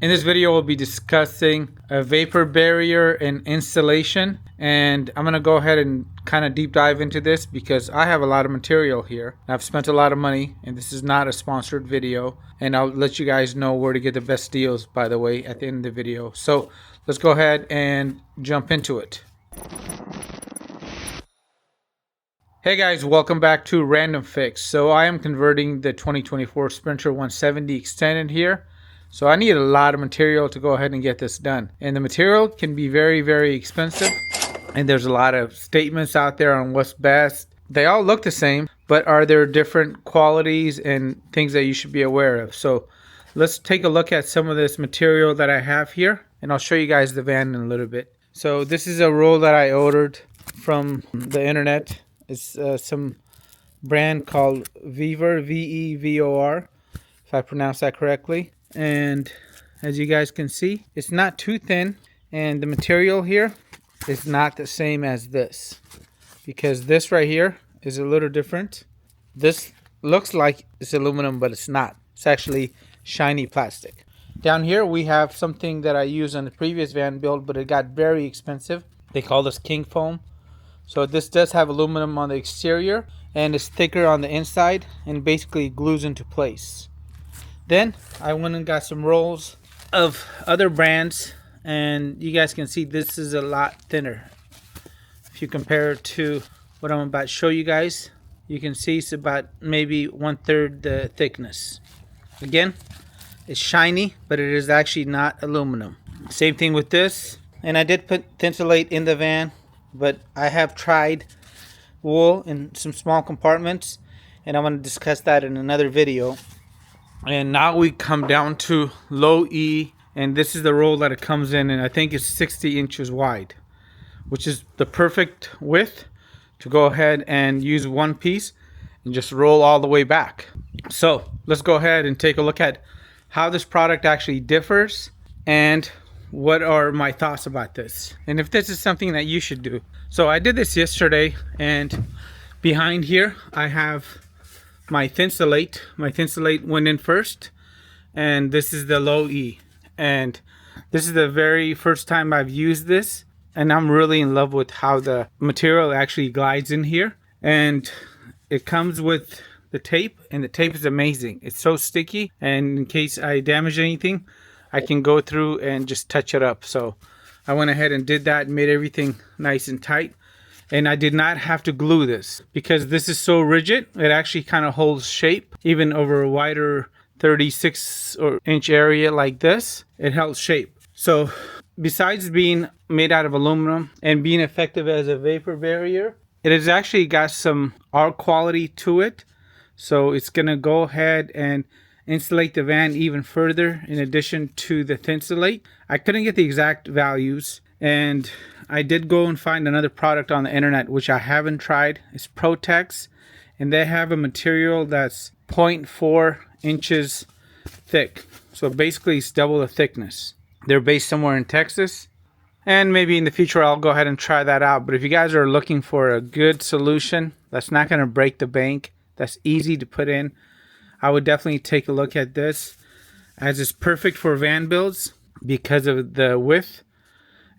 In this video, we'll be discussing a vapor barrier and installation, and I'm going to go ahead and kind of deep dive into this because I have a lot of material here. I've spent a lot of money, and this is not a sponsored video, and I'll let you guys know where to get the best deals, by the way, at the end of the video. So let's go ahead and jump into it. Hey guys, welcome back to Random Fix. So I am converting the 2024 Sprinter 170 Extended here. So I need a lot of material to go ahead and get this done. And the material can be very, very expensive. And there's a lot of statements out there on what's best. They all look the same, but are there different qualities and things that you should be aware of? So let's take a look at some of this material that I have here, and I'll show you guys the van in a little bit. So this is a roll that I ordered from the internet. It's some brand called VEVOR, VEVOR, if I pronounce that correctly. And as you guys can see, it's not too thin, and the material here is not the same as this, because this right here is a little different. This looks like it's aluminum, but it's not. It's actually shiny plastic. Down here we have something that I used on the previous van build, but it got very expensive. They call this king foam. So this does have aluminum on the exterior, and it's thicker on the inside, and basically glues into place. Then I went and got some rolls of other brands, and you guys can see this is a lot thinner. If you compare it to what I'm about to show you guys, you can see it's about maybe 1/3 the thickness. Again, it's shiny, but it is actually not aluminum. Same thing with this. And I did put Thinsulate in the van, but I have tried wool in some small compartments, and I'm going to discuss that in another video. And now we come down to low E, and this is the roll that it comes in, and I think it's 60 inches wide, which is the perfect width to go ahead and use one piece and just roll all the way back. So let's go ahead and take a look at how this product actually differs and what are my thoughts about this, and if this is something that you should do. So I did this yesterday, and behind here I have my Thinsulate. My Thinsulate went in first, and this is the low E, and this is the very first time I've used this, and I'm really in love with how the material actually glides in here. And it comes with the tape, and the tape is amazing. It's so sticky, and in case I damage anything, I can go through and just touch it up. So I went ahead and did that and made everything nice and tight. And I did not have to glue this because this is so rigid. It actually kind of holds shape. Even over a wider 36-inch area like this, it held shape. So besides being made out of aluminum and being effective as a vapor barrier, it has actually got some art quality to it. So it's going to go ahead and insulate the van even further in addition to the Thinsulate. I couldn't get the exact values, and I did go and find another product on the internet which I haven't tried. It's Protex, and they have a material that's 0.4 inches thick. So basically it's double the thickness. They're based somewhere in Texas, and maybe in the future I'll go ahead and try that out. But if you guys are looking for a good solution that's not going to break the bank, that's easy to put in, I would definitely take a look at this, as it's perfect for van builds because of the width,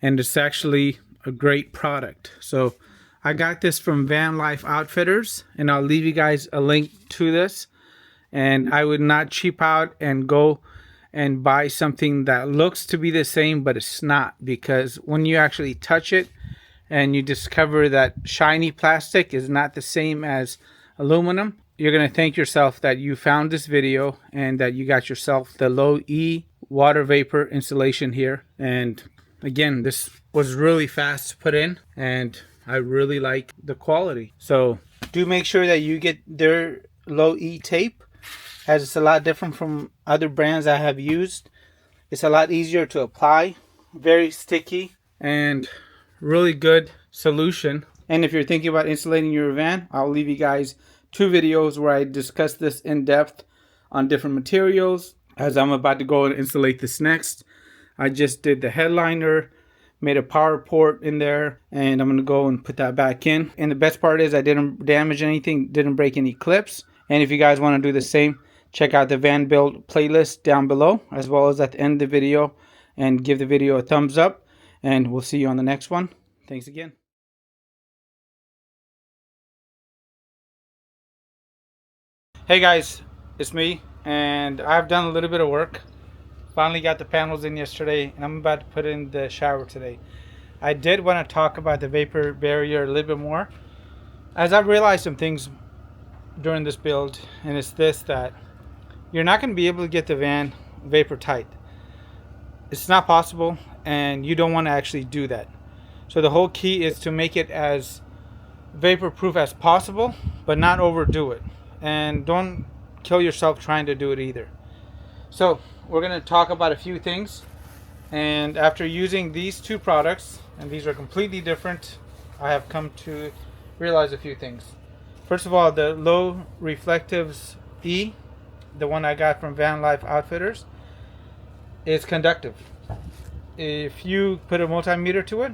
and it's actually a great product. So I got this from Van Life Outfitters, and I'll leave you guys a link to this. And I would not cheap out and go and buy something that looks to be the same, but it's not, because when you actually touch it and you discover that shiny plastic is not the same as aluminum, you're going to thank yourself that you found this video and that you got yourself the low E water vapor insulation here. And again, this was really fast to put in, and I really like the quality. So do make sure that you get their low E tape, as it's a lot different from other brands I have used. It's a lot easier to apply, very sticky, and really good solution. And if you're thinking about insulating your van, I'll leave you guys 2 videos where I discuss this in depth on different materials, as I'm about to go and insulate this next. I just did the headliner, made a power port in there, and I'm going to go and put that back in. And the best part is I didn't damage anything, didn't break any clips. And if you guys want to do the same, check out the van build playlist down below, as well as at the end of the video, and give the video a thumbs up, and we'll see you on the next one. Thanks again. Hey guys, it's me, and I've done a little bit of work. Finally got the panels in yesterday, and I'm about to put in the shower today. I did want to talk about the vapor barrier a little bit more, as I've realized some things during this build, and it's this, that you're not going to be able to get the van vapor tight. It's not possible, and you don't want to actually do that. So the whole key is to make it as vapor proof as possible, but not overdo it, and don't kill yourself trying to do it either. So we're going to talk about a few things, and after using these two products, and these are completely different, I have come to realize a few things. First of all, the low Reflectix E, the one I got from Van Life Outfitters, is conductive. If you put a multimeter to it,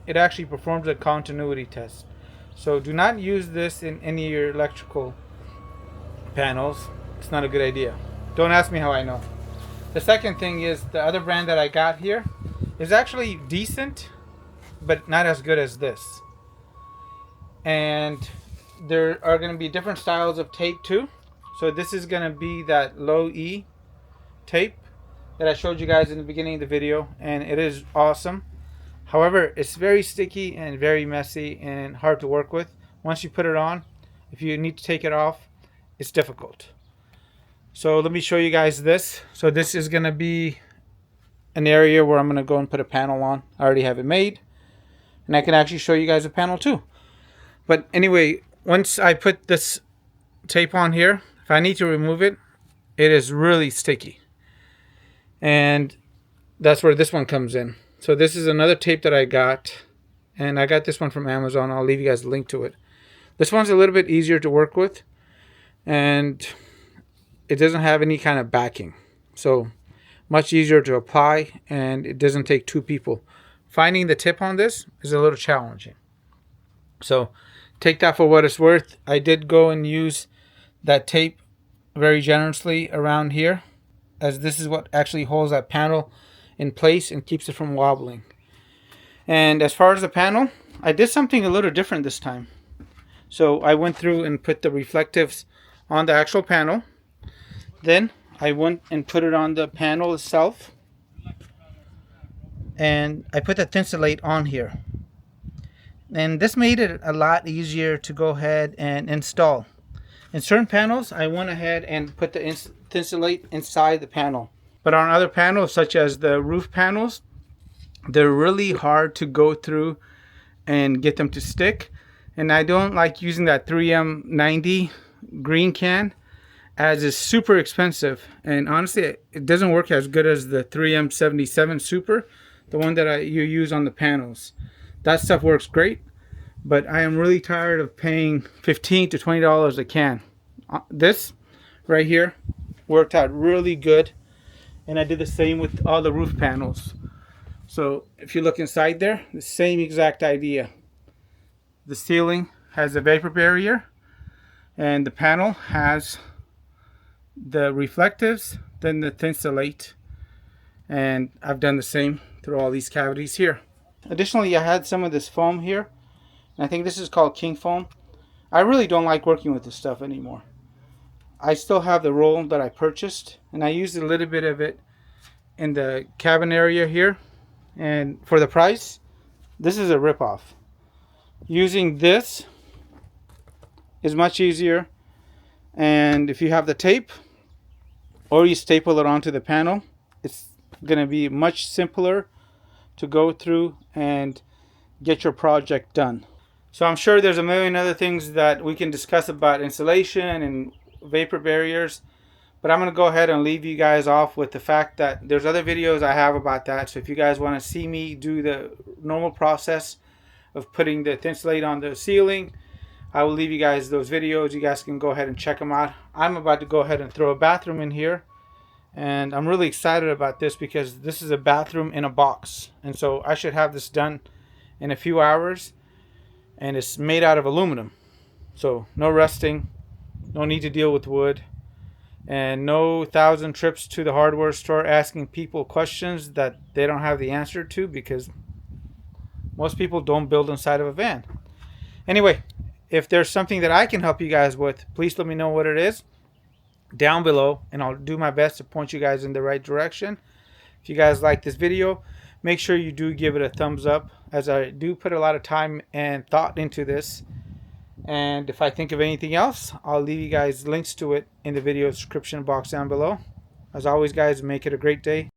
it actually performs a continuity test. So do not use this in any of your electrical panels. It's not a good idea. Don't ask me how I know. The second thing is, the other brand that I got here is actually decent, but not as good as this. And there are going to be different styles of tape too. So this is going to be that low E tape that I showed you guys in the beginning of the video, and it is awesome. However, it's very sticky and very messy and hard to work with. Once you put it on, if you need to take it off, it's difficult. So let me show you guys this. So this is going to be an area where I'm going to go and put a panel on. I already have it made, and I can actually show you guys a panel too. But anyway, once I put this tape on here, if I need to remove it, it is really sticky. And that's where this one comes in. So this is another tape that I got, and I got this one from Amazon. I'll leave you guys a link to it. This one's a little bit easier to work with, and it doesn't have any kind of backing. So much easier to apply, and it doesn't take two people. Finding the tip on this is a little challenging. So take that for what it's worth. I did go and use that tape very generously around here, as this is what actually holds that panel in place and keeps it from wobbling. And as far as the panel, I did something a little different this time. So I went through and put the Reflectix on the actual panel. Then I went and put it on the panel itself, and I put the Thinsulate on here. And this made it a lot easier to go ahead and install. In certain panels, I went ahead and put the Thinsulate inside the panel. But on other panels, such as the roof panels, they're really hard to go through and get them to stick. And I don't like using that 3M90 green can, as it's super expensive. And honestly, it doesn't work as good as the 3M77 Super, the one that you use on the panels. That stuff works great, but I am really tired of paying $15 to $20 a can. This right here worked out really good, and I did the same with all the roof panels. So if you look inside there, the same exact idea. The ceiling has a vapor barrier, and the panel has the Reflectix, then the Thinsulate, and I've done the same through all these cavities here. Additionally, I had some of this foam here, and I think this is called King Foam. I really don't like working with this stuff anymore. I still have the roll that I purchased, and I used a little bit of it in the cabin area here, and for the price, this is a ripoff. Using this is much easier, and if you have the tape or you staple it onto the panel, it's going to be much simpler to go through and get your project done. So I'm sure there's a million other things that we can discuss about insulation and vapor barriers, but I'm going to go ahead and leave you guys off with the fact that there's other videos I have about that. So if you guys want to see me do the normal process of putting the Thinsulate on the ceiling, I will leave you guys those videos. You guys can go ahead and check them out. I'm about to go ahead and throw a bathroom in here, and I'm really excited about this because this is a bathroom in a box, and so I should have this done in a few hours, and it's made out of aluminum, so no rusting, no need to deal with wood, and no 1,000 trips to the hardware store asking people questions that they don't have the answer to, because most people don't build inside of a van. Anyway, if there's something that I can help you guys with, please let me know what it is down below, and I'll do my best to point you guys in the right direction. If you guys like this video, make sure you do give it a thumbs up, as I do put a lot of time and thought into this. And if I think of anything else, I'll leave you guys links to it in the video description box down below. As always, guys, make it a great day.